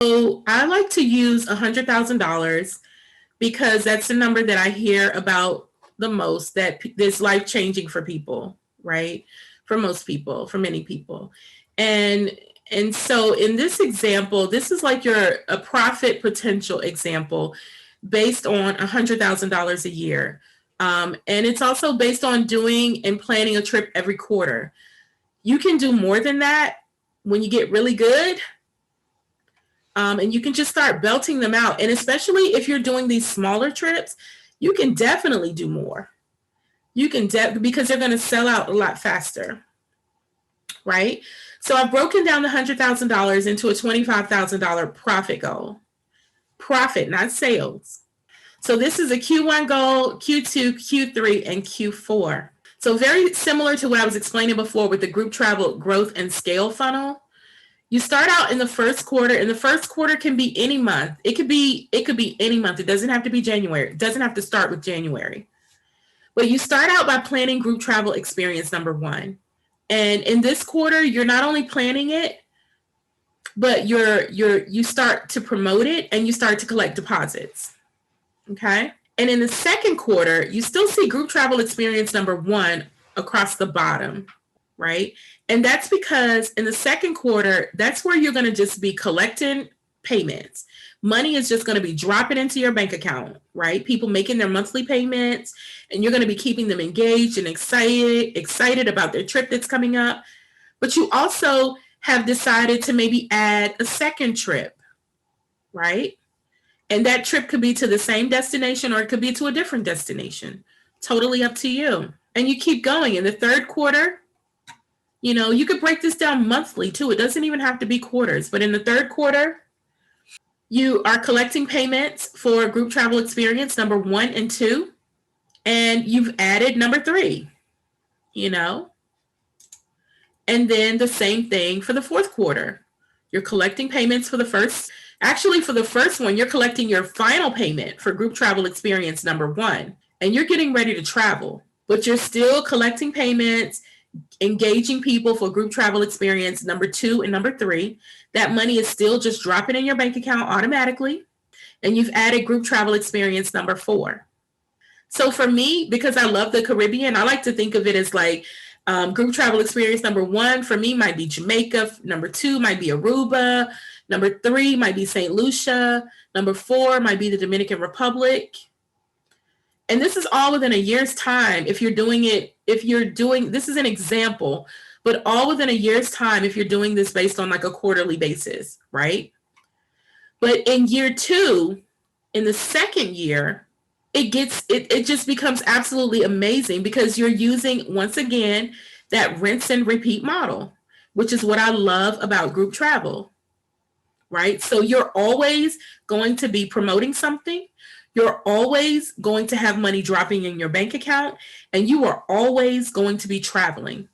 So I like to use $100,000 because that's the number that I hear about the most, that is life changing for people, right? For most people, for many people. And and so in this example, this is like your a profit potential example based on $100,000 a year. And it's also based on doing and planning a trip every quarter. You can do more than that when you get really good, and you can just start belting them out. And especially if you're doing these smaller trips, you can definitely do more. You can because they're going to sell out a lot faster, right? So I've broken down the $100,000 into a $25,000 profit goal. Profit, not sales. So this is a Q1 goal, Q2, Q3, and Q4. So very similar to what I was explaining before with the group travel growth and scale funnel. You start out in the first quarter, and the first quarter can be any month. It could be any month. It doesn't have to be January. It doesn't have to start with January. But you start out by planning group travel experience number 1. And in this quarter, you're not only planning it, but you start to promote it and you start to collect deposits. Okay? And in the second quarter, you still see group travel experience number 1 across the bottom, right? And that's because in the second quarter, that's where you're going to just be collecting payments. Money is just going to be dropping into your bank account, right? People making their monthly payments, and you're going to be keeping them engaged and excited about their trip that's coming up. But you also have decided to maybe add a second trip, right? And that trip could be to the same destination or it could be to a different destination. Totally up to you. And you keep going. In the third quarter, you could break this down monthly too. It doesn't even have to be quarters. But in the third quarter, you are collecting payments for group travel experience number 1 and 2. And you've added number 3, And then the same thing for the fourth quarter. You're collecting payments for the first. Actually, for the first one, you're collecting your final payment for group travel experience number 1. And you're getting ready to travel. But you're still collecting payments, engaging people for group travel experience number 2 and number 3. That money is still just dropping in your bank account automatically. And you've added group travel experience number 4. So for me, because I love the Caribbean, I like to think of it as like group travel experience number 1 for me might be Jamaica. Number 2 might be Aruba. Number 3 might be St. Lucia. Number 4 might be the Dominican Republic. And this is all within a year's time. This is an example, but all within a year's time if you're doing this based on like a quarterly basis, right? But in year 2, in the second year, it just becomes absolutely amazing because you're using, once again, that rinse and repeat model, which is what I love about group travel, right? So you're always going to be promoting something. You're always going to have money dropping in your bank account, and you are always going to be traveling.